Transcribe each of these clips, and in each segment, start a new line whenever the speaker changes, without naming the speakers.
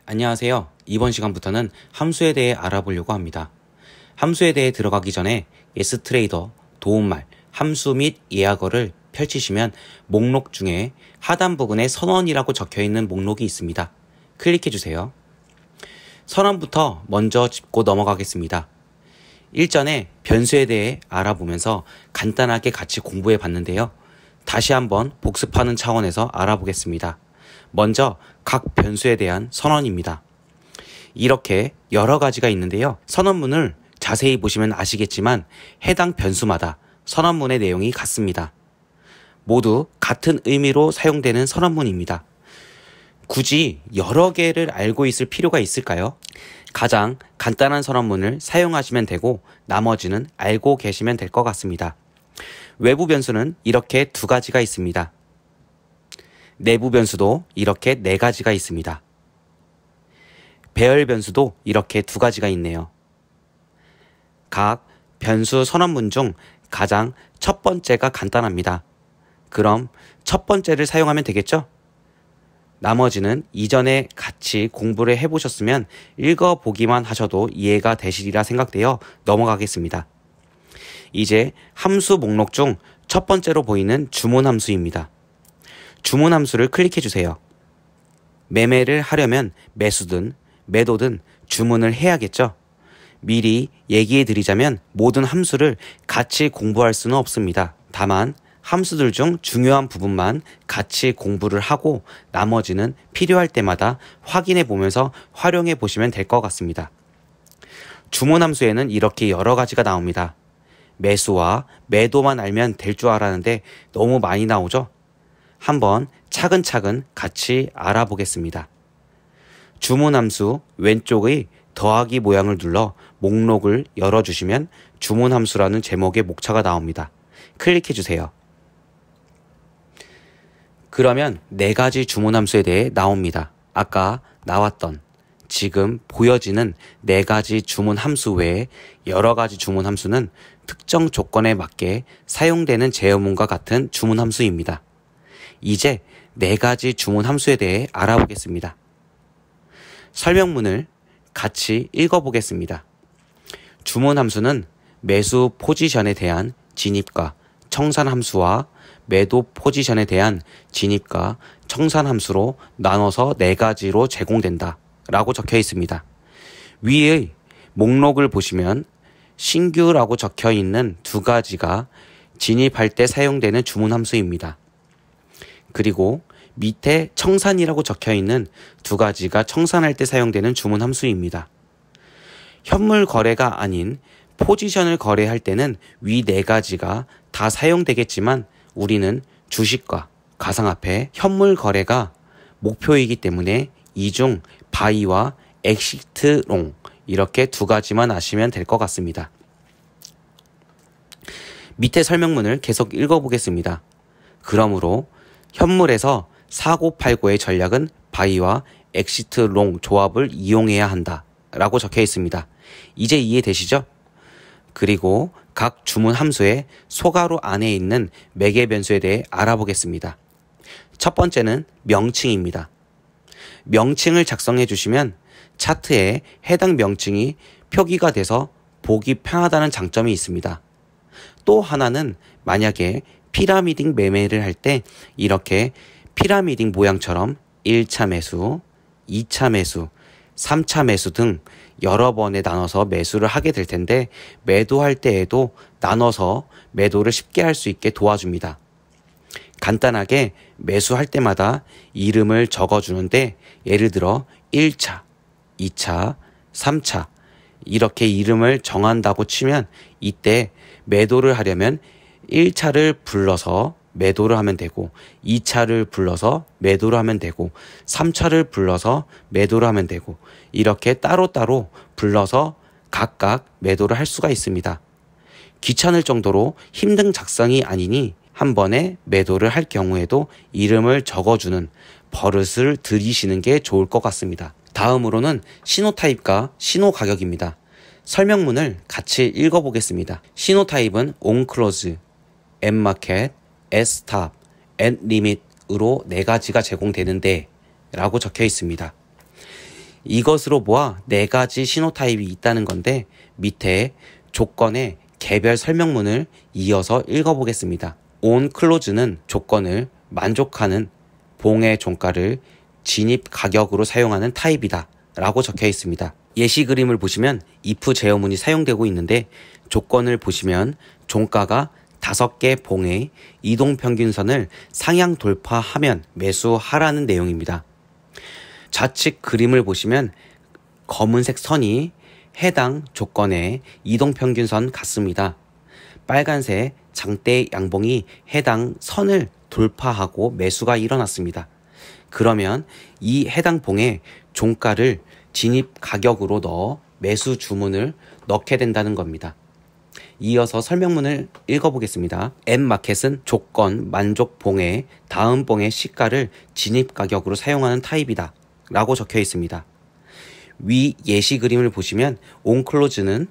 안녕하세요. 이번 시간부터는 함수에 대해 알아보려고 합니다. 함수에 대해 들어가기 전에 예스트레이더, 도움말, 함수 및 예약어를 펼치시면 목록 중에 하단 부분에 선언이라고 적혀있는 목록이 있습니다. 클릭해주세요. 선언부터 먼저 짚고 넘어가겠습니다. 일전에 변수에 대해 알아보면서 간단하게 같이 공부해 봤는데요. 다시 한번 복습하는 차원에서 알아보겠습니다. 먼저 각 변수에 대한 선언입니다. 이렇게 여러 가지가 있는데요. 선언문을 자세히 보시면 아시겠지만 해당 변수마다 선언문의 내용이 같습니다. 모두 같은 의미로 사용되는 선언문입니다. 굳이 여러 개를 알고 있을 필요가 있을까요? 가장 간단한 선언문을 사용하시면 되고 나머지는 알고 계시면 될 것 같습니다. 외부 변수는 이렇게 두 가지가 있습니다. 내부 변수도 이렇게 네 가지가 있습니다. 배열 변수도 이렇게 두 가지가 있네요. 각 변수 선언문 중 가장 첫 번째가 간단합니다. 그럼 첫 번째를 사용하면 되겠죠? 나머지는 이전에 같이 공부를 해보셨으면 읽어보기만 하셔도 이해가 되시리라 생각되어 넘어가겠습니다. 이제 함수 목록 중 첫 번째로 보이는 주문 함수입니다. 주문 함수를 클릭해주세요. 매매를 하려면 매수든 매도든 주문을 해야겠죠? 미리 얘기해드리자면 모든 함수를 같이 공부할 수는 없습니다. 다만 함수들 중 중요한 부분만 같이 공부를 하고 나머지는 필요할 때마다 확인해 보면서 활용해 보시면 될 것 같습니다. 주문 함수에는 이렇게 여러 가지가 나옵니다. 매수와 매도만 알면 될 줄 알았는데 너무 많이 나오죠? 한번 차근차근 같이 알아보겠습니다. 주문 함수 왼쪽의 더하기 모양을 눌러 목록을 열어주시면 주문 함수라는 제목의 목차가 나옵니다. 클릭해주세요. 그러면 네 가지 주문 함수에 대해 나옵니다. 아까 나왔던 지금 보여지는 네 가지 주문 함수 외에 여러 가지 주문 함수는 특정 조건에 맞게 사용되는 제어문과 같은 주문 함수입니다. 이제 네 가지 주문 함수에 대해 알아보겠습니다. 설명문을 같이 읽어보겠습니다. 주문 함수는 매수 포지션에 대한 진입과 청산 함수와 매도 포지션에 대한 진입과 청산 함수로 나눠서 네 가지로 제공된다 라고 적혀 있습니다. 위의 목록을 보시면 신규라고 적혀 있는 두 가지가 진입할 때 사용되는 주문 함수입니다. 그리고 밑에 청산이라고 적혀 있는 두 가지가 청산할 때 사용되는 주문 함수입니다. 현물 거래가 아닌 포지션을 거래할 때는 위 네 가지가 다 사용되겠지만 우리는 주식과 가상화폐, 현물 거래가 목표이기 때문에 이 중 바이와 엑시트 롱 이렇게 두 가지만 아시면 될 것 같습니다. 밑에 설명문을 계속 읽어보겠습니다. 그러므로 현물에서 사고 팔고의 전략은 바이와 엑시트 롱 조합을 이용해야 한다 라고 적혀 있습니다. 이제 이해되시죠? 그리고 각 주문 함수의 소괄호 안에 있는 매개 변수에 대해 알아보겠습니다. 첫 번째는 명칭입니다. 명칭을 작성해 주시면 차트에 해당 명칭이 표기가 돼서 보기 편하다는 장점이 있습니다. 또 하나는 만약에 피라미딩 매매를 할 때 이렇게 피라미딩 모양처럼 1차 매수, 2차 매수, 3차 매수 등 여러 번에 나눠서 매수를 하게 될 텐데 매도할 때에도 나눠서 매도를 쉽게 할 수 있게 도와줍니다. 간단하게 매수할 때마다 이름을 적어주는데 예를 들어 1차, 2차, 3차 이렇게 이름을 정한다고 치면 이때 매도를 하려면 1차를 불러서 매도를 하면 되고 2차를 불러서 매도를 하면 되고 3차를 불러서 매도를 하면 되고 이렇게 따로따로 불러서 각각 매도를 할 수가 있습니다. 귀찮을 정도로 힘든 작성이 아니니 한 번에 매도를 할 경우에도 이름을 적어주는 버릇을 들이시는 게 좋을 것 같습니다. 다음으로는 신호 타입과 신호 가격입니다. 설명문을 같이 읽어보겠습니다. 신호 타입은 on close, at market, at stop, at limit으로 네 가지가 제공되는데 라고 적혀 있습니다. 이것으로 모아 4가지 신호 타입이 있다는 건데 밑에 조건의 개별 설명문을 이어서 읽어보겠습니다. on close는 조건을 만족하는 봉의 종가를 진입 가격으로 사용하는 타입이다 라고 적혀 있습니다. 예시 그림을 보시면 if 제어문이 사용되고 있는데 조건을 보시면 종가가 5개 봉의 이동평균선을 상향 돌파하면 매수하라는 내용입니다. 좌측 그림을 보시면 검은색 선이 해당 조건의 이동평균선 같습니다. 빨간색 장대 양봉이 해당 선을 돌파하고 매수가 일어났습니다. 그러면 이 해당 봉에 종가를 진입 가격으로 넣어 매수 주문을 넣게 된다는 겁니다. 이어서 설명문을 읽어보겠습니다. M마켓은 조건 만족 봉의 다음 봉의 시가를 진입 가격으로 사용하는 타입이다 라고 적혀 있습니다. 위 예시 그림을 보시면 온클로즈는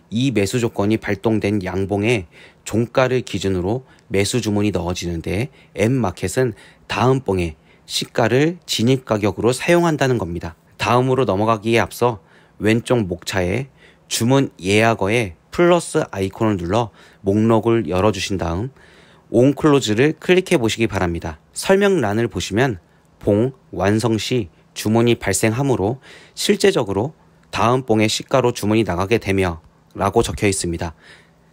이 매수 조건이 발동된 양봉에 종가를 기준으로 매수 주문이 넣어지는데 M마켓은 다음 봉에 시가를 진입 가격으로 사용한다는 겁니다. 다음으로 넘어가기에 앞서 왼쪽 목차에 주문 예약어에 플러스 아이콘을 눌러 목록을 열어주신 다음 온클로즈를 클릭해 보시기 바랍니다. 설명란을 보시면 봉 완성 시 주문이 발생하므로 실제적으로 다음 봉의 시가로 주문이 나가게 되며 라고 적혀 있습니다.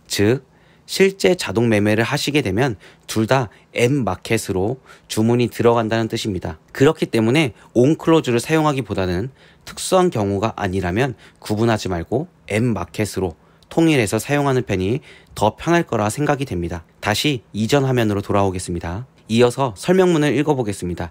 즉 실제 자동 매매를 하시게 되면 둘 다 M마켓으로 주문이 들어간다는 뜻입니다. 그렇기 때문에 온클로즈를 사용하기보다는 특수한 경우가 아니라면 구분하지 말고 M마켓으로 통일해서 사용하는 편이 더 편할 거라 생각이 됩니다. 다시 이전 화면으로 돌아오겠습니다. 이어서 설명문을 읽어보겠습니다.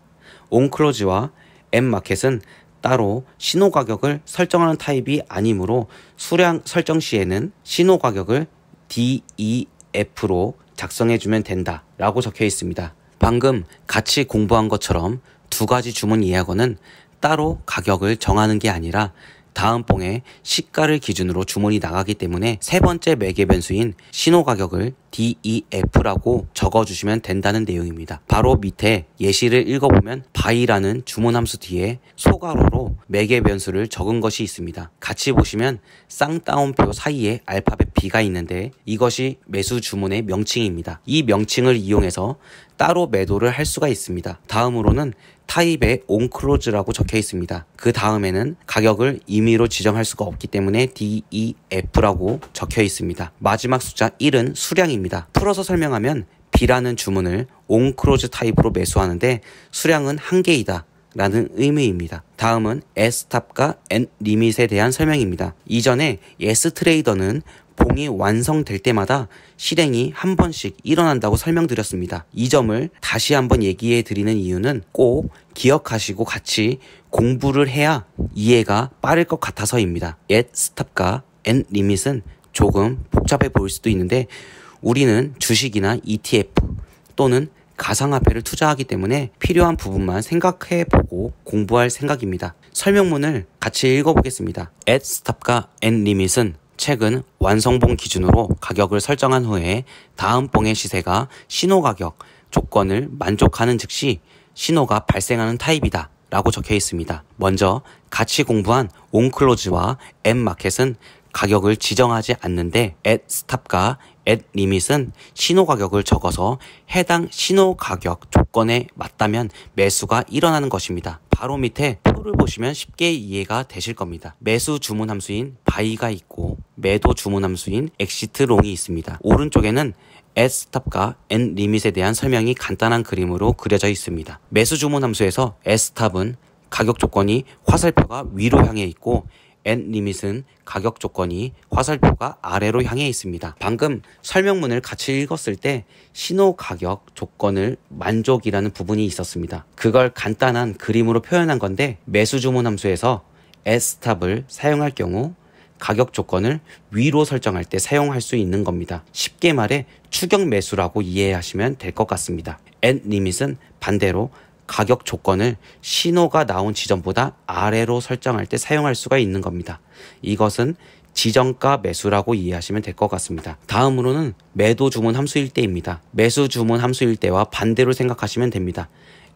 온클로즈와 M마켓은 따로 신호 가격을 설정하는 타입이 아니므로 수량 설정 시에는 신호 가격을 DEF로 작성해주면 된다 라고 적혀 있습니다. 방금 같이 공부한 것처럼 2가지 주문 예약어는 따로 가격을 정하는 게 아니라 다음 봉에 시가를 기준으로 주문이 나가기 때문에 세 번째 매개 변수인 신호 가격을 DEF라고 적어주시면 된다는 내용입니다. 바로 밑에 예시를 읽어보면 buy라는 주문 함수 뒤에 소괄호로 매개 변수를 적은 것이 있습니다. 같이 보시면 쌍따옴표 사이에 알파벳 B가 있는데 이것이 매수 주문의 명칭입니다. 이 명칭을 이용해서 따로 매도를 할 수가 있습니다. 다음으로는 타입에 온클로즈라고 적혀 있습니다. 그 다음에는 가격을 임의로 지정할 수가 없기 때문에 DEF라고 적혀 있습니다. 마지막 숫자 1은 수량입니다. 풀어서 설명하면 B라는 주문을 온클로즈 타입으로 매수하는데 수량은 1개이다 라는 의미입니다. 다음은 S탑과 N리밋에 대한 설명입니다. 이전에 S트레이더는 봉이 완성될 때마다 실행이 한 번씩 일어난다고 설명드렸습니다. 이 점을 다시 한번 얘기해 드리는 이유는 꼭 기억하시고 같이 공부를 해야 이해가 빠를 것 같아서입니다. S탑과 N리밋은 조금 복잡해 보일 수도 있는데 우리는 주식이나 ETF 또는 가상화폐를 투자하기 때문에 필요한 부분만 생각해보고 공부할 생각입니다. 설명문을 같이 읽어보겠습니다. S탑과 N리밋은 최근 완성봉 기준으로 가격을 설정한 후에 다음 봉의 시세가 신호가격 조건을 만족하는 즉시 신호가 발생하는 타입이다 라고 적혀 있습니다. 먼저 같이 공부한 온클로즈와 M마켓은 가격을 지정하지 않는데 S탑과 N리밋은 신호가격을 적어서 해당 신호가격 조건에 맞다면 매수가 일어나는 것입니다. 바로 밑에 표를 보시면 쉽게 이해가 되실 겁니다. 매수 주문 함수인 buy가 있고 매도 주문 함수인 exit long이 있습니다. 오른쪽에는 S탑과 N리밋에 대한 설명이 간단한 그림으로 그려져 있습니다. 매수 주문 함수에서 S탑은 가격 조건이 화살표가 위로 향해 있고 N리밋은 가격 조건이 화살표가 아래로 향해 있습니다. 방금 설명문을 같이 읽었을 때 신호 가격 조건을 만족이라는 부분이 있었습니다. 그걸 간단한 그림으로 표현한 건데 매수 주문 함수에서 S탑을 사용할 경우 가격 조건을 위로 설정할 때 사용할 수 있는 겁니다. 쉽게 말해 추격 매수라고 이해하시면 될 것 같습니다. N리밋은 반대로 가격 조건을 신호가 나온 지점보다 아래로 설정할 때 사용할 수가 있는 겁니다. 이것은 지정가 매수라고 이해하시면 될 것 같습니다. 다음으로는 매도 주문 함수일 때입니다. 매수 주문 함수일 때와 반대로 생각하시면 됩니다.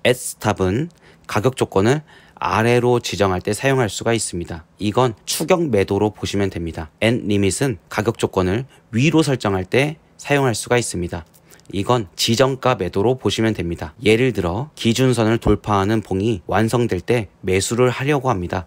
S탑은 가격 조건을 아래로 지정할 때 사용할 수가 있습니다. 이건 추격 매도로 보시면 됩니다. end limit은 가격 조건을 위로 설정할 때 사용할 수가 있습니다. 이건 지정가 매도로 보시면 됩니다. 예를 들어 기준선을 돌파하는 봉이 완성될 때 매수를 하려고 합니다.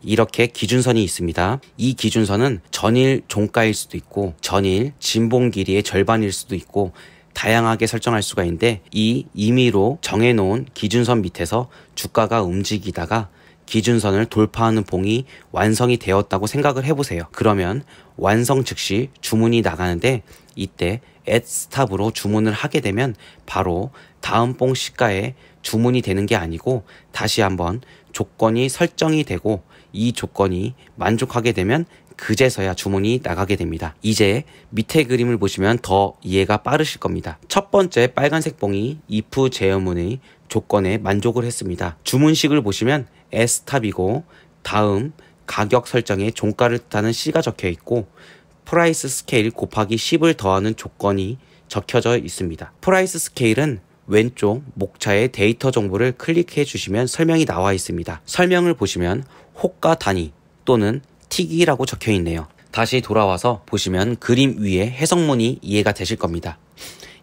이렇게 기준선이 있습니다. 이 기준선은 전일 종가일 수도 있고 전일 진봉 길이의 절반일 수도 있고 다양하게 설정할 수가 있는데 이 임의로 정해놓은 기준선 밑에서 주가가 움직이다가 기준선을 돌파하는 봉이 완성이 되었다고 생각을 해보세요. 그러면 완성 즉시 주문이 나가는데 이때 at stop으로 주문을 하게 되면 바로 다음 봉 시가에 주문이 되는 게 아니고 다시 한번 조건이 설정이 되고 이 조건이 만족하게 되면 그제서야 주문이 나가게 됩니다. 이제 밑에 그림을 보시면 더 이해가 빠르실 겁니다. 첫 번째 빨간색 봉이 if 제어문의 조건에 만족을 했습니다. 주문식을 보시면 S탑이고 다음 가격 설정에 종가를 뜻하는 C가 적혀 있고 프라이스 스케일 곱하기 10을 더하는 조건이 적혀져 있습니다. 프라이스 스케일은 왼쪽 목차의 데이터 정보를 클릭해 주시면 설명이 나와 있습니다. 설명을 보시면 호가 단위 또는 틱이라고 적혀 있네요. 다시 돌아와서 보시면 그림 위에 해석문이 이해가 되실 겁니다.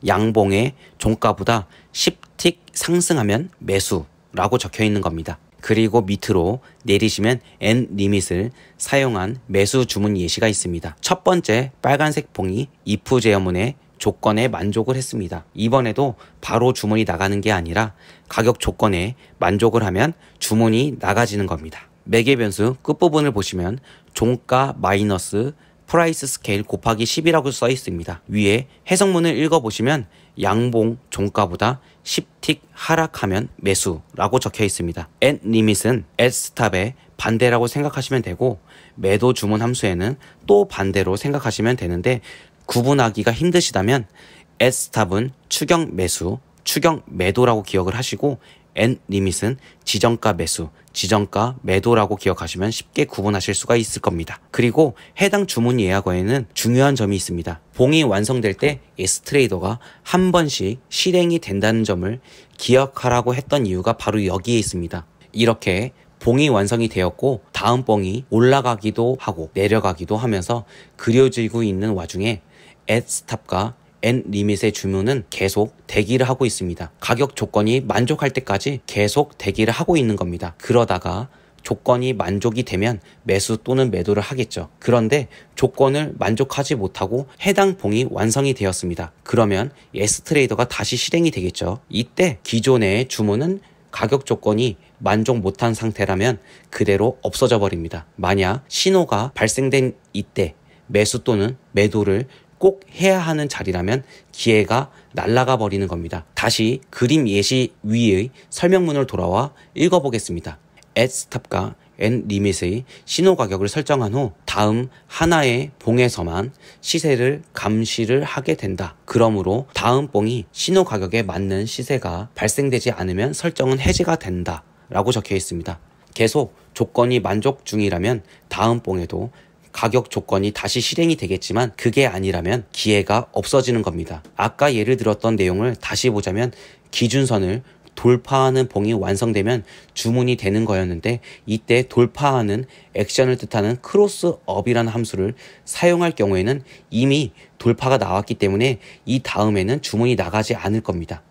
양봉의 종가보다 10틱 상승하면 매수라고 적혀 있는 겁니다. 그리고 밑으로 내리시면 end limit을 사용한 매수 주문 예시가 있습니다. 첫 번째 빨간색 봉이 if 제어문의 조건에 만족을 했습니다. 이번에도 바로 주문이 나가는 게 아니라 가격 조건에 만족을 하면 주문이 나가지는 겁니다. 매개 변수 끝부분을 보시면 종가 마이너스 프라이스 스케일 곱하기 10이라고 써 있습니다. 위에 해석문을 읽어보시면 양봉 종가보다 10틱 하락하면 매수라고 적혀 있습니다. end limit은 at stop의 반대라고 생각하시면 되고 매도 주문 함수에는 또 반대로 생각하시면 되는데 구분하기가 힘드시다면 at stop은 추격 매수, 추격 매도라고 기억을 하시고 end limit은 지정가 매수, 지정가 매도라고 기억하시면 쉽게 구분하실 수가 있을 겁니다. 그리고 해당 주문 예약어에는 중요한 점이 있습니다. 봉이 완성될 때 S트레이더가 한 번씩 실행이 된다는 점을 기억하라고 했던 이유가 바로 여기에 있습니다. 이렇게 봉이 완성이 되었고 다음 봉이 올라가기도 하고 내려가기도 하면서 그려지고 있는 와중에 at stop과 end limit의 주문은 계속 대기를 하고 있습니다. 가격 조건이 만족할 때까지 계속 대기를 하고 있는 겁니다. 그러다가 조건이 만족이 되면 매수 또는 매도를 하겠죠. 그런데 조건을 만족하지 못하고 해당 봉이 완성이 되었습니다. 그러면 S트레이더가 다시 실행이 되겠죠. 이때 기존의 주문은 가격 조건이 만족 못한 상태라면 그대로 없어져 버립니다. 만약 신호가 발생된 이때 매수 또는 매도를 꼭 해야 하는 자리라면 기회가 날아가 버리는 겁니다. 다시 그림 예시 위의 설명문을 돌아와 읽어보겠습니다. at stop과 end limit의 신호 가격을 설정한 후 다음 하나의 봉에서만 시세를 감시를 하게 된다. 그러므로 다음 봉이 신호 가격에 맞는 시세가 발생되지 않으면 설정은 해제가 된다 라고 적혀 있습니다. 계속 조건이 만족 중이라면 다음 봉에도 가격 조건이 다시 실행이 되겠지만 그게 아니라면 기회가 없어지는 겁니다. 아까 예를 들었던 내용을 다시 보자면 기준선을 돌파하는 봉이 완성되면 주문이 되는 거였는데 이때 돌파하는 액션을 뜻하는 크로스업이라는 함수를 사용할 경우에는 이미 돌파가 나왔기 때문에 이 다음에는 주문이 나가지 않을 겁니다.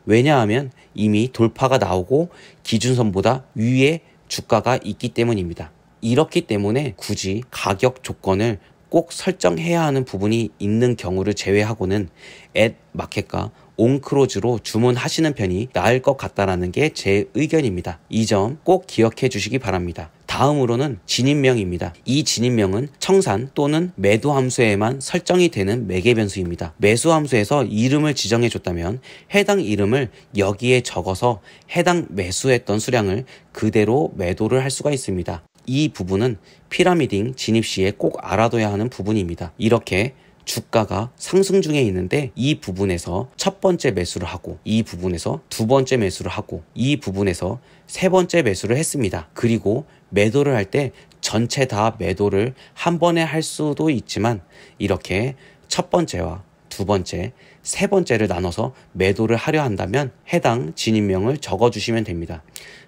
왜냐하면 이미 돌파가 나오고 기준선보다 위에 주가가 있기 때문입니다. 이렇기 때문에 굳이 가격 조건을 꼭 설정해야 하는 부분이 있는 경우를 제외하고는 at 마켓과 on close로 주문하시는 편이 나을 것 같다라는 게 제 의견입니다. 이 점 꼭 기억해 주시기 바랍니다. 다음으로는 진입명입니다. 이 진입명은 청산 또는 매도 함수에만 설정이 되는 매개 변수입니다. 매수 함수에서 이름을 지정해 줬다면 해당 이름을 여기에 적어서 해당 매수했던 수량을 그대로 매도를 할 수가 있습니다. 이 부분은 피라미딩 진입 시에 꼭 알아둬야 하는 부분입니다. 이렇게 주가가 상승 중에 있는데 이 부분에서 첫 번째 매수를 하고 이 부분에서 두 번째 매수를 하고 이 부분에서 세 번째 매수를 했습니다. 그리고 매도를 할 때 전체 다 매도를 한 번에 할 수도 있지만 이렇게 첫 번째와 두 번째, 세 번째를 나눠서 매도를 하려 한다면 해당 진입명을 적어주시면 됩니다.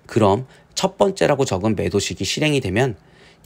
그럼 첫 번째라고 적은 매도식이 실행이 되면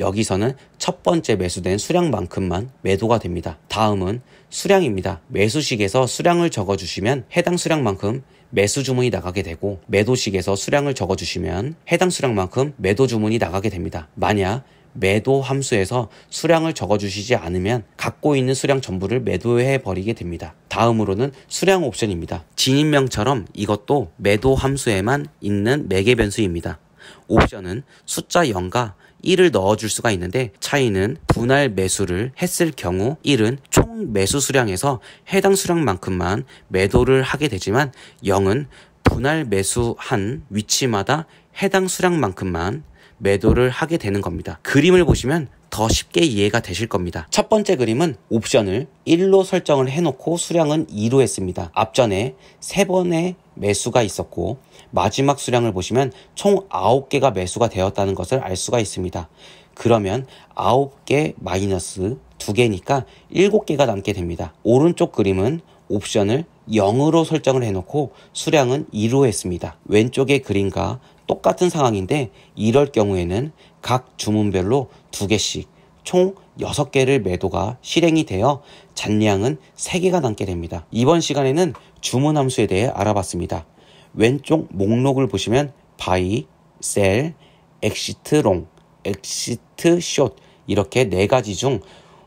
여기서는 첫 번째 매수된 수량만큼만 매도가 됩니다. 다음은 수량입니다. 매수식에서 수량을 적어주시면 해당 수량만큼 매수 주문이 나가게 되고, 매도식에서 수량을 적어주시면 해당 수량만큼 매도 주문이 나가게 됩니다. 만약 매도 함수에서 수량을 적어주시지 않으면 갖고 있는 수량 전부를 매도해 버리게 됩니다. 다음으로는 수량 옵션입니다. 진입명처럼 이것도 매도 함수에만 있는 매개 변수입니다. 옵션은 숫자 0과 1을 넣어줄 수가 있는데, 차이는 분할 매수를 했을 경우 1은 총 매수 수량에서 해당 수량만큼만 매도를 하게 되지만, 0은 분할 매수한 위치마다 해당 수량만큼만 매도를 하게 되는 겁니다. 그림을 보시면 더 쉽게 이해가 되실 겁니다. 첫 번째 그림은 옵션을 1로 설정을 해놓고 수량은 2로 했습니다. 앞전에 3번의 매수가 있었고 마지막 수량을 보시면 총 9개가 매수가 되었다는 것을 알 수가 있습니다. 그러면 9개 마이너스 2개니까 7개가 남게 됩니다. 오른쪽 그림은 옵션을 0으로 설정을 해놓고 수량은 2로 했습니다. 왼쪽의 그림과 똑같은 상황인데 이럴 경우에는 각 주문별로 2개씩 총 6개를 매도가 실행이 되어 잔량은 3개가 남게 됩니다. 이번 시간에는 주문 함수에 대해 알아봤습니다. 왼쪽 목록을 보시면 buy, sell, exit long, exit short 이렇게 4가지 중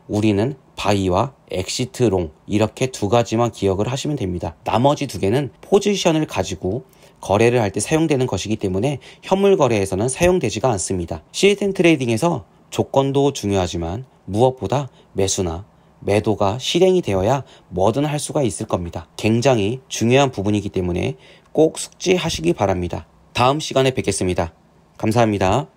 우리는 buy와 exit long 이렇게 2가지만 기억을 하시면 됩니다. 나머지 2개는 포지션을 가지고 거래를 할 때 사용되는 것이기 때문에 현물 거래에서는 사용되지가 않습니다. 시스템 트레이딩에서 조건도 중요하지만 무엇보다 매수나 매도가 실행이 되어야 뭐든 할 수가 있을 겁니다. 굉장히 중요한 부분이기 때문에 꼭 숙지하시기 바랍니다. 다음 시간에 뵙겠습니다. 감사합니다.